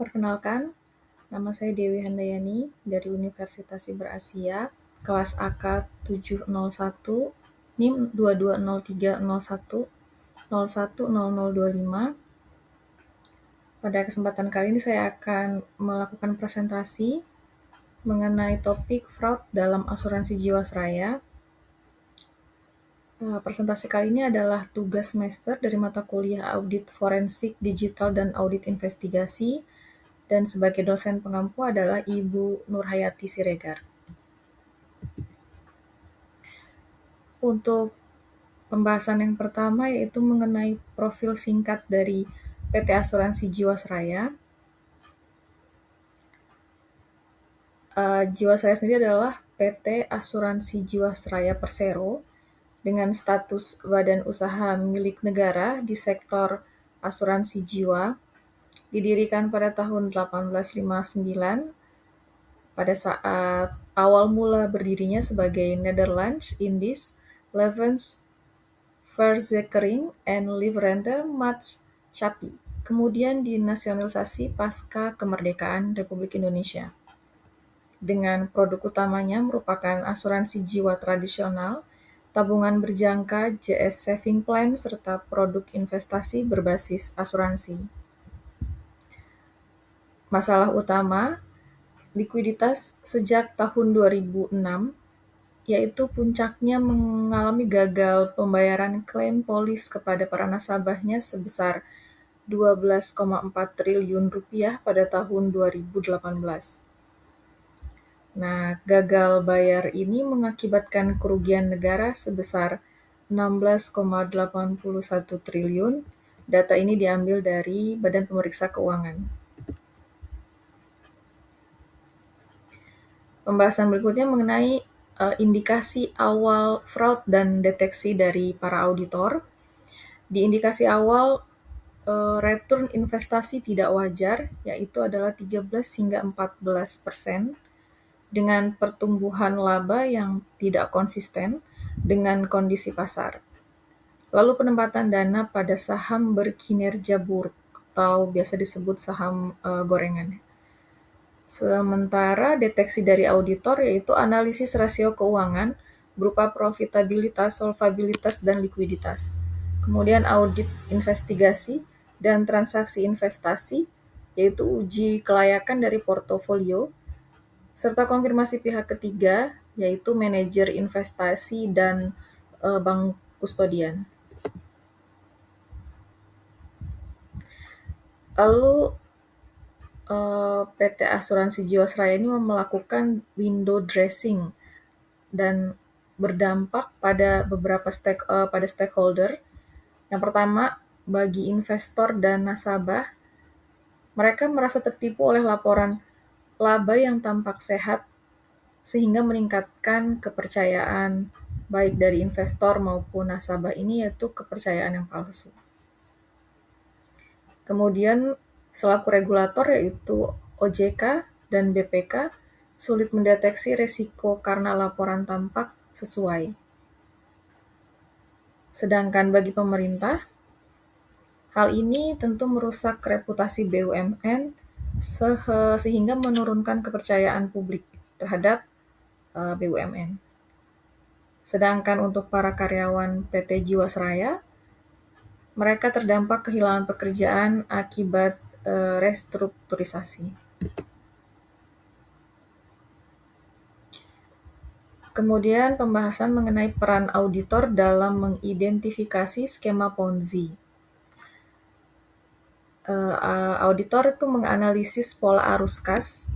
Perkenalkan, nama saya Dewi Handayani dari Universitas Siber Asia, kelas AK 701, NIM 220301010025. Pada kesempatan kali ini saya akan melakukan presentasi mengenai topik fraud dalam asuransi jiwasraya. Presentasi kali ini adalah tugas semester dari mata kuliah Audit Forensik Digital dan Audit Investigasi, dan sebagai dosen pengampu adalah Ibu Nurhayati Siregar. Untuk pembahasan yang pertama yaitu mengenai profil singkat dari PT Asuransi Jiwasraya. Jiwasraya sendiri adalah PT Asuransi Jiwasraya Persero dengan status badan usaha milik negara di sektor asuransi jiwa. Didirikan pada tahun 1859 pada saat awal mula berdirinya sebagai Nederlands Indies Levens Verzekering en Livrente Maatschappij, kemudian dinasionalisasi pasca kemerdekaan Republik Indonesia. Dengan produk utamanya merupakan asuransi jiwa tradisional, tabungan berjangka JS Saving Plan, serta produk investasi berbasis asuransi. Masalah utama, likuiditas sejak tahun 2006, yaitu puncaknya mengalami gagal pembayaran klaim polis kepada para nasabahnya sebesar 12,4 triliun rupiah pada tahun 2018. Nah, gagal bayar ini mengakibatkan kerugian negara sebesar 16,81 triliun. Data ini diambil dari Badan Pemeriksa Keuangan. Pembahasan berikutnya mengenai indikasi awal fraud dan deteksi dari para auditor. Di indikasi awal, return investasi tidak wajar, yaitu adalah 13 hingga 14%, dengan pertumbuhan laba yang tidak konsisten dengan kondisi pasar. Lalu penempatan dana pada saham berkinerja buruk atau biasa disebut saham gorengan. Sementara deteksi dari auditor yaitu analisis rasio keuangan berupa profitabilitas, solvabilitas, dan likuiditas. Kemudian audit investigasi dan transaksi investasi, yaitu uji kelayakan dari portofolio, serta konfirmasi pihak ketiga, yaitu manajer investasi dan bank kustodian. Lalu PT Asuransi Jiwasraya ini melakukan window dressing dan berdampak pada beberapa stakeholder. Yang pertama, bagi investor dan nasabah, mereka merasa tertipu oleh laporan laba yang tampak sehat sehingga meningkatkan kepercayaan baik dari investor maupun nasabah ini, yaitu kepercayaan yang palsu. Kemudian selaku regulator yaitu OJK dan BPK sulit mendeteksi resiko karena laporan tampak sesuai. Sedangkan bagi pemerintah, hal ini tentu merusak reputasi BUMN sehingga menurunkan kepercayaan publik terhadap BUMN. Sedangkan untuk para karyawan PT Jiwasraya, mereka terdampak kehilangan pekerjaan akibat restrukturisasi. Kemudian pembahasan mengenai peran auditor dalam mengidentifikasi skema Ponzi. Auditor itu menganalisis pola arus kas,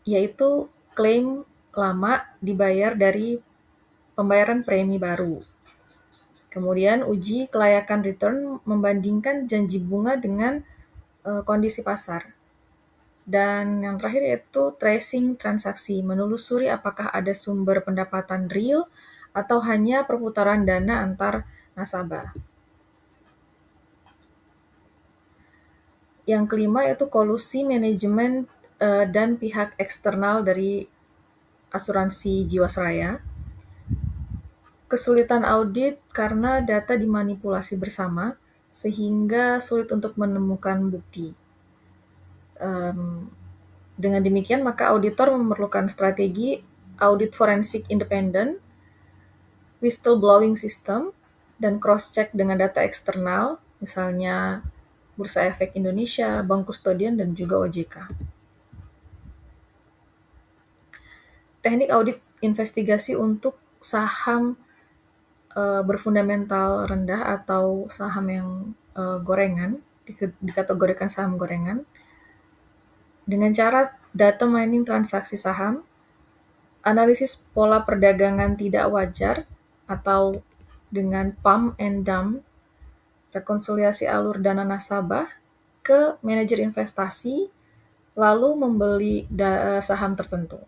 yaitu klaim lama dibayar dari pembayaran premi baru. Kemudian uji kelayakan return membandingkan janji bunga dengan kondisi pasar. Dan yang terakhir yaitu tracing transaksi, menelusuri apakah ada sumber pendapatan real atau hanya perputaran dana antar nasabah. Yang kelima yaitu kolusi manajemen dan pihak eksternal dari asuransi Jiwasraya. Kesulitan audit karena data dimanipulasi bersama sehingga sulit untuk menemukan bukti. Dengan demikian, maka auditor memerlukan strategi audit forensik independen, whistleblowing system, dan cross-check dengan data eksternal, misalnya Bursa Efek Indonesia, Bank Kustodian, dan juga OJK. Teknik audit investigasi untuk saham berfundamental rendah atau saham yang gorengan, dikategorikan saham gorengan, dengan cara data mining transaksi saham, analisis pola perdagangan tidak wajar atau dengan pump and dump, rekonsiliasi alur dana nasabah ke manajer investasi, lalu membeli saham tertentu.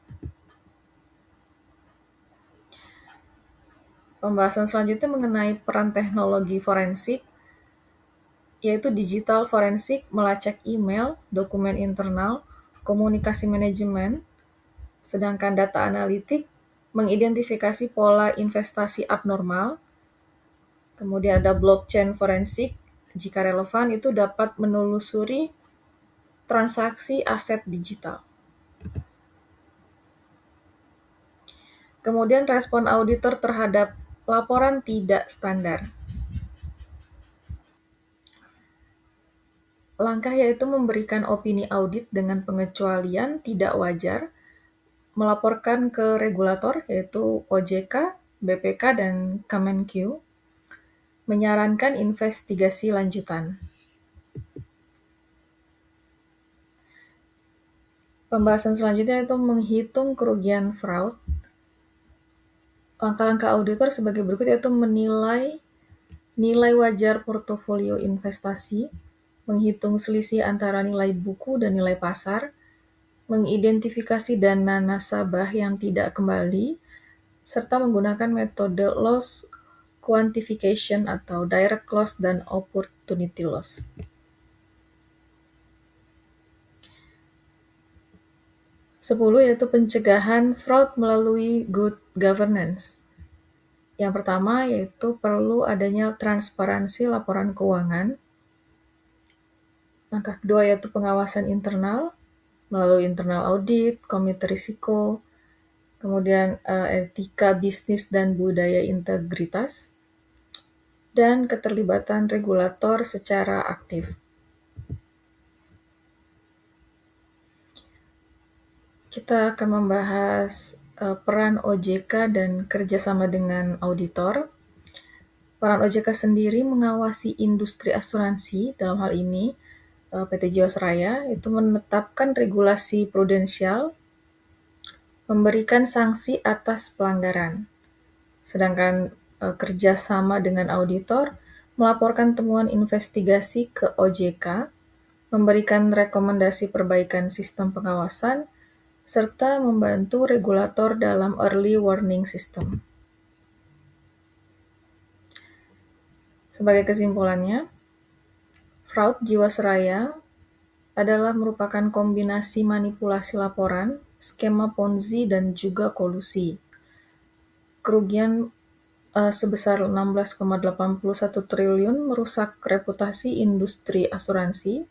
Pembahasan selanjutnya mengenai peran teknologi forensik, yaitu digital forensik melacak email, dokumen internal, komunikasi manajemen, sedangkan data analitik mengidentifikasi pola investasi abnormal. Kemudian ada blockchain forensik, jika relevan itu dapat menelusuri transaksi aset digital. Kemudian respon auditor terhadap laporan tidak standar. Langkah yaitu memberikan opini audit dengan pengecualian tidak wajar, melaporkan ke regulator yaitu OJK, BPK, dan Kemenq, menyarankan investigasi lanjutan. Pembahasan selanjutnya yaitu menghitung kerugian fraud. Langkah-langkah auditor sebagai berikut yaitu menilai nilai wajar portofolio investasi, menghitung selisih antara nilai buku dan nilai pasar, mengidentifikasi dana nasabah yang tidak kembali, serta menggunakan metode loss quantification atau direct loss dan opportunity loss. Sepuluh yaitu pencegahan fraud melalui good governance. Yang pertama yaitu perlu adanya transparansi laporan keuangan. Langkah kedua yaitu pengawasan internal melalui internal audit, komite risiko, kemudian etika bisnis dan budaya integritas, dan keterlibatan regulator secara aktif. Kita akan membahas peran OJK dan kerjasama dengan auditor. Peran OJK sendiri mengawasi industri asuransi, dalam hal ini PT Jiwasraya, itu menetapkan regulasi prudensial, memberikan sanksi atas pelanggaran. Sedangkan kerjasama dengan auditor, melaporkan temuan investigasi ke OJK, memberikan rekomendasi perbaikan sistem pengawasan, serta membantu regulator dalam early warning system. Sebagai kesimpulannya, fraud Jiwasraya adalah merupakan kombinasi manipulasi laporan, skema Ponzi, dan juga kolusi. Kerugian sebesar 16,81 triliun merusak reputasi industri asuransi.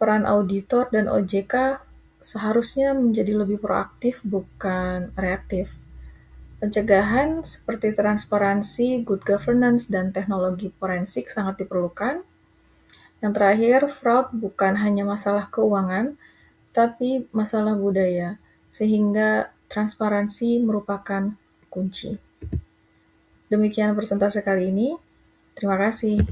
Peran auditor dan OJK seharusnya menjadi lebih proaktif, bukan reaktif. Pencegahan seperti transparansi, good governance, dan teknologi forensik sangat diperlukan. Yang terakhir, fraud bukan hanya masalah keuangan, tapi masalah budaya, sehingga transparansi merupakan kunci. Demikian presentasi kali ini. Terima kasih.